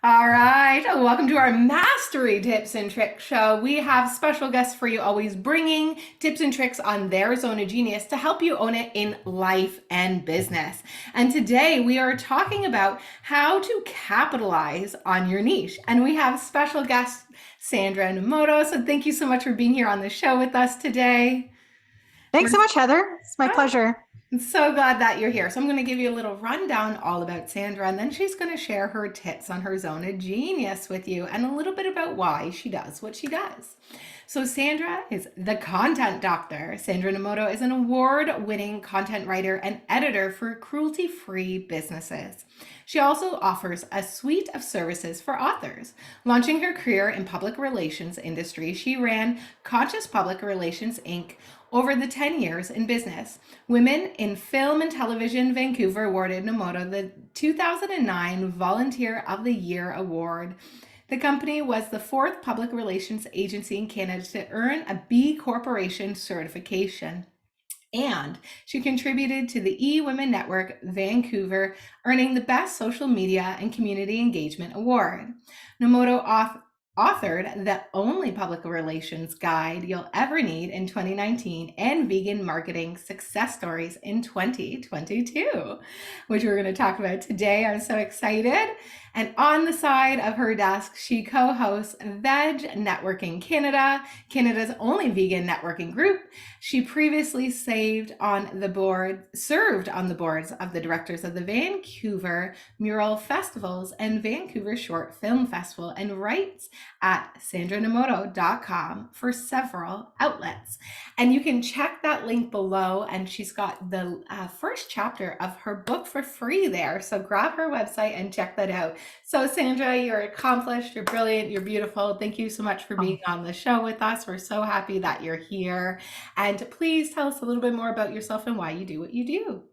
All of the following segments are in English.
All right, welcome to our Mastery Tips and Tricks show. We have special guests for you, always bringing tips and tricks on their zone of genius to help you own it in life and business. And today we are talking about how to capitalize on your niche. And we have special guest Sandra NOMOTO. So thank you so much for being here on the show with us today. Thanks We're so much, Heather. It's my pleasure. I'm so glad that you're here. So I'm going to give you a little rundown all about Sandra, and then she's going to share her tips on her zone of genius with you and a little bit about why she does what she does. So Sandra is the content doctor. Sandra NOMOTO is an award-winning content writer and editor for cruelty-free businesses. She also offers a suite of services for authors. Launching her career in public relations industry, she ran Conscious Public Relations Inc. Over the 10 years in business. Women in Film and Television Vancouver awarded NOMOTO the 2009 Volunteer of the Year Award. The company was the fourth public relations agency in Canada to earn a B Corporation certification. And she contributed to the eWomen Network Vancouver, earning the Best Social Media and Community Engagement Award. NOMOTO authored the only public relations guide you'll ever need in 2019 and vegan marketing success stories in 2022, which we're going to talk about today. I'm so excited. And on the side of her desk, she co-hosts Veg Networking Canada, Canada's only vegan networking group. She previously served on the boards of the directors of the Vancouver Mural Festivals and Vancouver Short Film Festival, and writes at sandranomoto.com for several outlets. And you can check that link below, and she's got the first chapter of her book for free there. So grab her website and check that out. So Sandra, you're accomplished, you're brilliant, you're beautiful. Thank you so much for being on the show with us. We're so happy that you're here. And please tell us a little bit more about yourself and why you do what you do.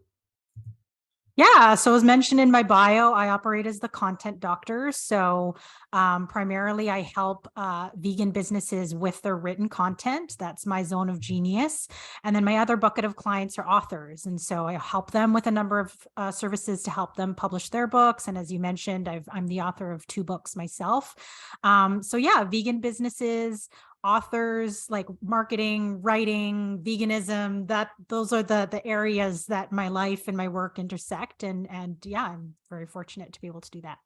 Yeah, so as mentioned in my bio, I operate as the content doctor. So primarily I help vegan businesses with their written content. That's my zone of genius. And then my other bucket of clients are authors. And so I help them with a number of services to help them publish their books. And as you mentioned, I'm the author of 2 books myself. So yeah, vegan businesses, authors, like marketing, writing, veganism, those are the areas that my life and my work intersect. And yeah, I'm very fortunate to be able to do that.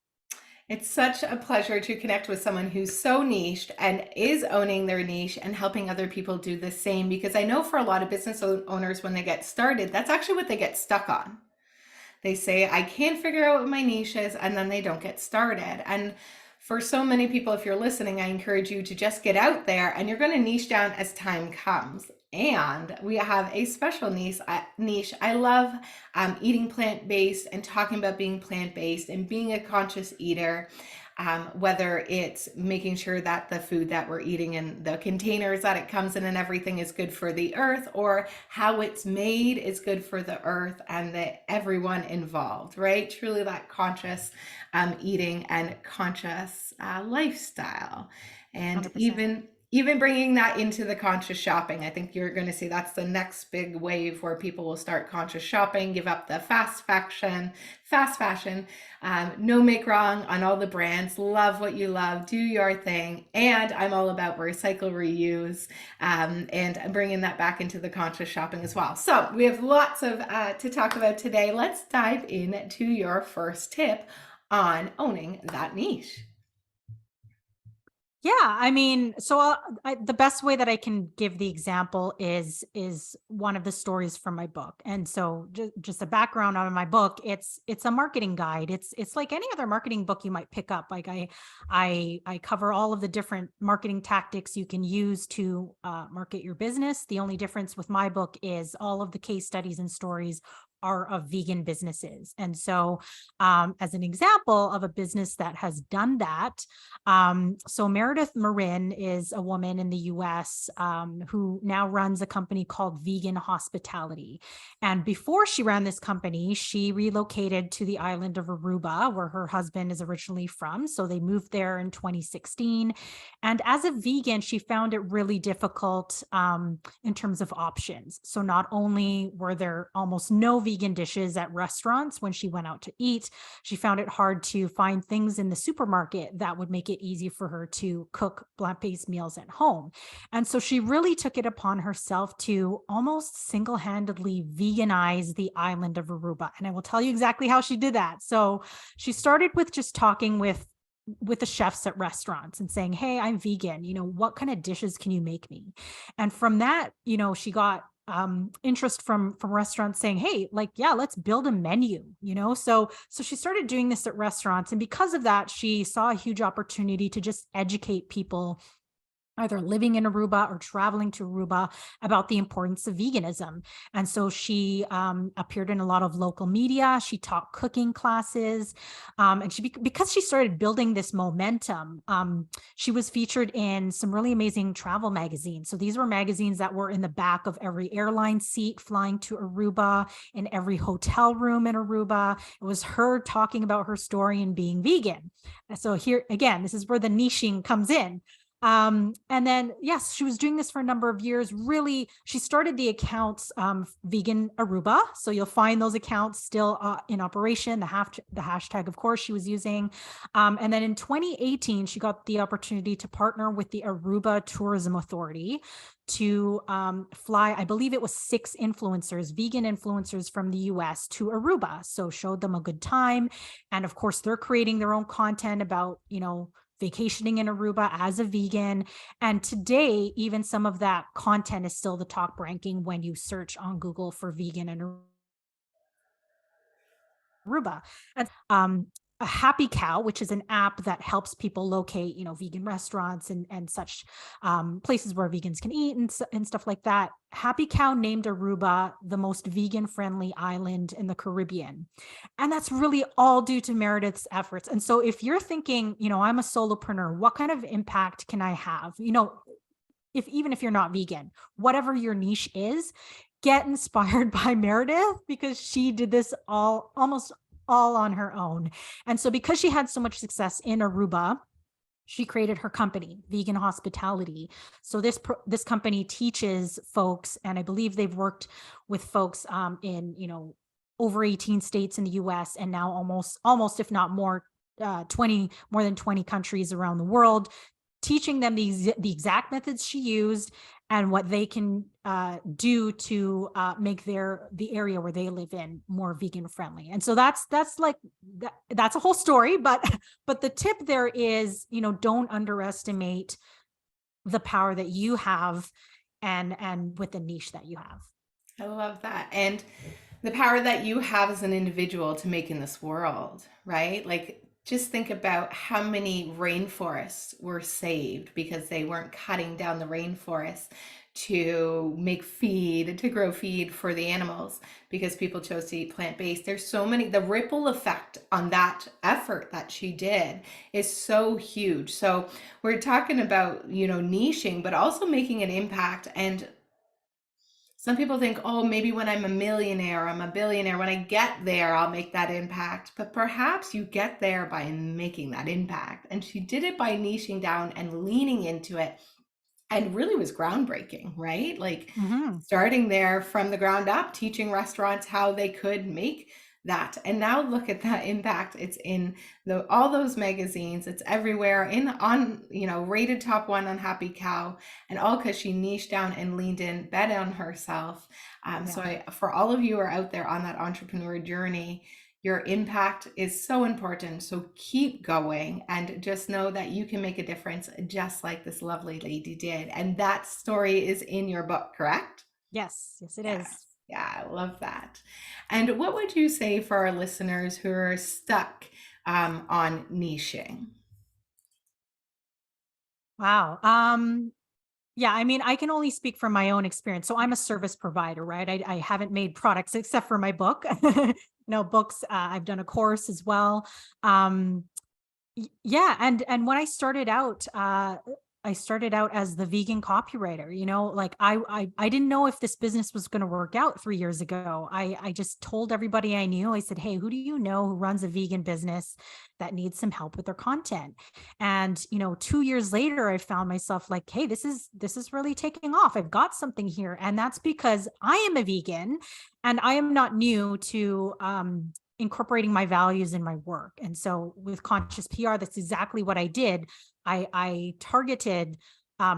It's such a pleasure to connect with someone who's so niched and is owning their niche and helping other people do the same, because I know for a lot of business owners, when they get started, that's actually what they get stuck on. They say, I can't figure out what my niche is, and then they don't get started. And for so many people, if you're listening, I encourage you to just get out there, and you're going to niche down as time comes. And we have a special niche. I love eating plant-based and talking about being plant-based and being a conscious eater. Whether it's making sure that the food that we're eating and the containers that it comes in and everything is good for the earth, or how it's made is good for the earth and everyone involved, right? Truly that conscious eating and conscious lifestyle. And 100%. even bringing that into the conscious shopping. I think you're going to see that's the next big wave where people will start conscious shopping, give up the fast fashion, no make wrong on all the brands, love what you love, do your thing. And I'm all about recycle, reuse, and bringing that back into the conscious shopping as well. So we have lots of to talk about today. Let's dive into your first tip on owning that niche. Yeah, I mean, so the best way that I can give the example is one of the stories from my book. And so just a background on my book, it's a marketing guide. It's like any other marketing book you might pick up. Like I cover all of the different marketing tactics you can use to market your business. The only difference with my book is all of the case studies and stories are of vegan businesses. And so as an example of a business that has done that, so Meredith Marin is a woman in the US who now runs a company called Vegan Hospitality. And before she ran this company, she relocated to the island of Aruba, where her husband is originally from. So they moved there in 2016. And as a vegan, she found it really difficult in terms of options. So not only were there almost no vegan dishes at restaurants when she went out to eat. She found it hard to find things in the supermarket that would make it easy for her to cook plant-based meals at home. And so she really took it upon herself to almost single-handedly veganize the island of Aruba. And I will tell you exactly how she did that. So she started with just talking with the chefs at restaurants and saying, "Hey, I'm vegan. What kind of dishes can you make me?" And from that, she got interest from restaurants saying, "Hey, like, yeah, let's build a menu." So she started doing this at restaurants, and because of that, she saw a huge opportunity to just educate people either living in Aruba or traveling to Aruba about the importance of veganism. And so she appeared in a lot of local media. She taught cooking classes, and because she started building this momentum, she was featured in some really amazing travel magazines. So these were magazines that were in the back of every airline seat flying to Aruba, in every hotel room in Aruba. It was her talking about her story and being vegan. So here again, this is where the niching comes in. And then, yes, she was doing this for a number of years. Really, she started the accounts, Vegan Aruba. So you'll find those accounts still in operation, the hashtag, of course, she was using. And then in 2018, she got the opportunity to partner with the Aruba Tourism Authority to fly, I believe it was 6 influencers, vegan influencers from the US to Aruba. So showed them a good time. And of course, they're creating their own content about, vacationing in Aruba as a vegan. And today, even some of that content is still the top ranking when you search on Google for vegan and Aruba. And a Happy Cow, which is an app that helps people locate, vegan restaurants and such places where vegans can eat and stuff like that. Happy Cow named Aruba the most vegan-friendly island in the Caribbean. And that's really all due to Meredith's efforts. And so if you're thinking, I'm a solopreneur, what kind of impact can I have? Even if you're not vegan, whatever your niche is, get inspired by Meredith, because she did this almost all on her own. And so because she had so much success in Aruba, she created her company, Vegan Hospitality. So this company teaches folks, and I believe they've worked with folks in over 18 states in the US, and now almost if not more, more than 20 countries around the world, teaching them the exact methods she used and what they can do to make the area where they live in more vegan friendly. And so that's a whole story, but the tip there is, don't underestimate the power that you have and with the niche that you have. I love that. And the power that you have as an individual to make in this world, right? Like, just think about how many rainforests were saved because they weren't cutting down the rainforest to make feed, to grow feed for the animals, because people chose to eat plant-based. There's so many, the ripple effect on that effort that she did is so huge. So we're talking about, niching, but also making an impact. And some people think, oh, maybe when I'm a millionaire, I'm a billionaire, when I get there, I'll make that impact. But perhaps you get there by making that impact. And she did it by niching down and leaning into it, and really was groundbreaking, right? Like, starting there from the ground up, teaching restaurants how they could make that. And now look at that impact. It's in all those magazines. It's everywhere, rated top 1 on Happy Cow, and all because she niched down and leaned in, bet on herself. So for all of you who are out there on that entrepreneur journey, your impact is so important. So keep going and just know that you can make a difference, just like this lovely lady did. And that story is in your book, correct? Yes, it is. Yeah, I love that. And what would you say for our listeners who are stuck on niching? Wow. Yeah, I mean, I can only speak from my own experience. So I'm a service provider, right? I haven't made products except for my book. Books. I've done a course as well. Yeah, and when I started out, I started out as the vegan copywriter, like I didn't know if this business was going to work out 3 years ago. I just told everybody I knew. I said, "Hey, who do you know who runs a vegan business that needs some help with their content?" And 2 years later, I found myself like, "Hey, this is really taking off. I've got something here." And that's because I am a vegan and I am not new to incorporating my values in my work. And so with conscious PR, that's exactly what I did. I targeted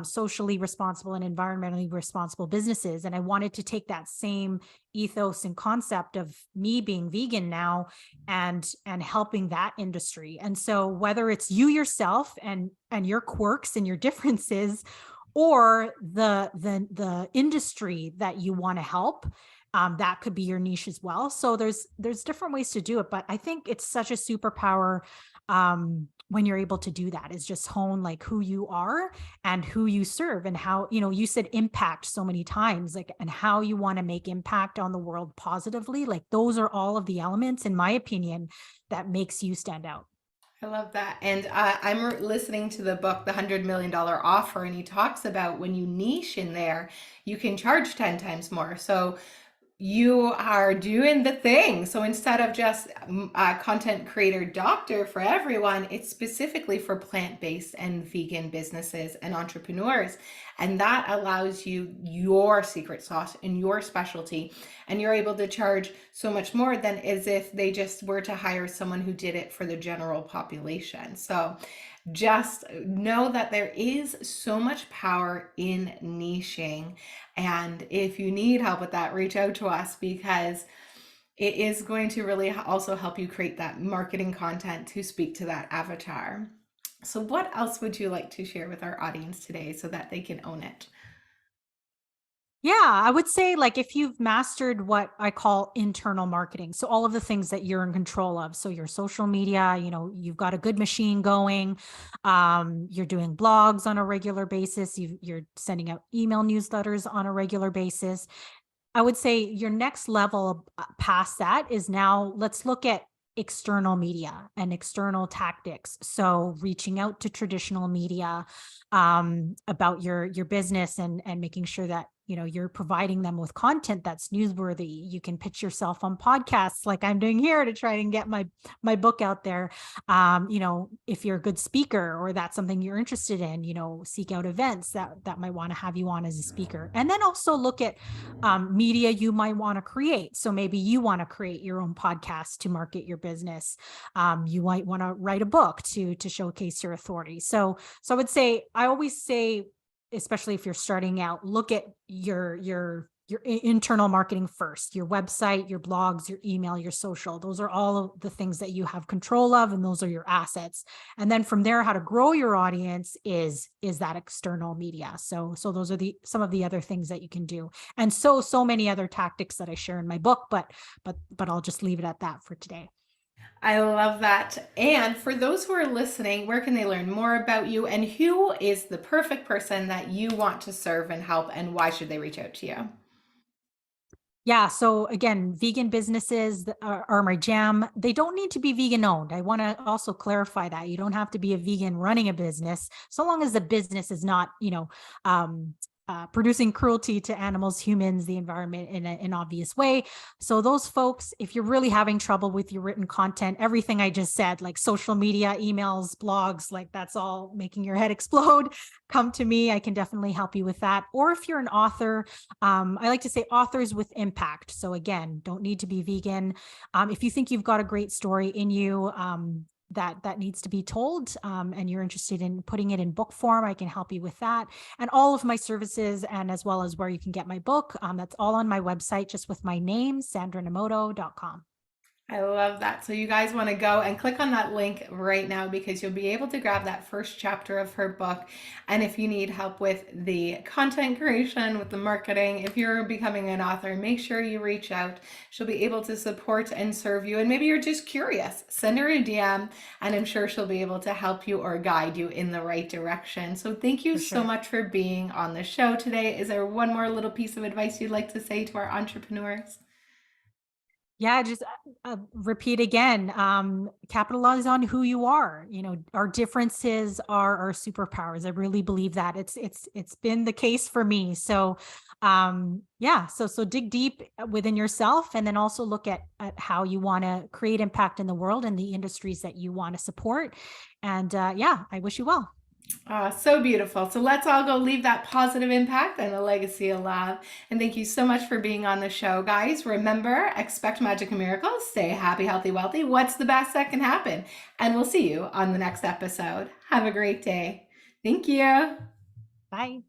socially responsible and environmentally responsible businesses. And I wanted to take that same ethos and concept of me being vegan now and helping that industry. And so whether it's you yourself and your quirks and your differences, or the industry that you want to help, that could be your niche as well. So there's different ways to do it, but I think it's such a superpower when you're able to do that, is just hone like who you are and who you serve, and how, you said impact so many times, like, and how you want to make impact on the world positively. Like those are all of the elements, in my opinion, that makes you stand out. I love that. And I'm listening to the book, The $100 Million Offer, and he talks about when you niche in there, you can charge 10 times more. So you are doing the thing. So instead of just a content creator doctor for everyone, it's specifically for plant-based and vegan businesses and entrepreneurs. And that allows you your secret sauce and your specialty. And you're able to charge so much more than as if they just were to hire someone who did it for the general population. So just know that there is so much power in niching. And if you need help with that, reach out to us, because it is going to really also help you create that marketing content to speak to that avatar. So, what else would you like to share with our audience today so that they can own it? Yeah, I would say like if you've mastered what I call internal marketing, so all of the things that you're in control of, so your social media, you've got a good machine going, you're doing blogs on a regular basis, you're sending out email newsletters on a regular basis. I would say your next level past that is, now let's look at external media and external tactics. So reaching out to traditional media about your business, and making sure that you're providing them with content that's newsworthy. You can pitch yourself on podcasts like I'm doing here to try and get my book out there. If you're a good speaker or that's something you're interested in, seek out events that might want to have you on as a speaker. And then also look at media you might want to create. So maybe you want to create your own podcast to market your business. You might want to write a book to showcase your authority. So I would say, I always say, especially if you're starting out, look at your internal marketing first, your website, your blogs, your email, your social. Those are all of the things that you have control of, and those are your assets. And then from there, how to grow your audience is that external media. So those are some of the other things that you can do, and so many other tactics that I share in my book, but I'll just leave it at that for today. I love that. And for those who are listening, where can they learn more about you, and who is the perfect person that you want to serve and help, and why should they reach out to you? Yeah. So again, vegan businesses are my jam. They don't need to be vegan owned. I want to also clarify that you don't have to be a vegan running a business, so long as the business is not, producing cruelty to animals, humans, the environment in an obvious way. So those folks, if you're really having trouble with your written content, everything I just said, like social media, emails, blogs, like that's all making your head explode, come to me. I can definitely help you with that. Or if you're an author, I like to say authors with impact. So again, don't need to be vegan. If you think you've got a great story in you, that needs to be told, and you're interested in putting it in book form, I can help you with that. And all of my services, and as well as where you can get my book, that's all on my website, just with my name, sandranomoto.com. I love that. So you guys want to go and click on that link right now, because you'll be able to grab that first chapter of her book. And if you need help with the content creation, with the marketing, if you're becoming an author, make sure you reach out. She'll be able to support and serve you. And maybe you're just curious, send her a DM, and I'm sure she'll be able to help you or guide you in the right direction. So thank you For so sure. much for being on the show today. Is there one more little piece of advice you'd like to say to our entrepreneurs? Yeah, just repeat again. Capitalize on who you are. You know, our differences are our superpowers. I really believe that. It's been the case for me. So, yeah. So dig deep within yourself, and then also look at how you want to create impact in the world and the industries that you want to support. And yeah, I wish you well. So beautiful. So let's all go leave that positive impact and a legacy of love. And thank you so much for being on the show, guys. Remember, expect magic and miracles. Stay happy, healthy, wealthy. What's the best that can happen? And we'll see you on the next episode. Have a great day. Thank you. Bye.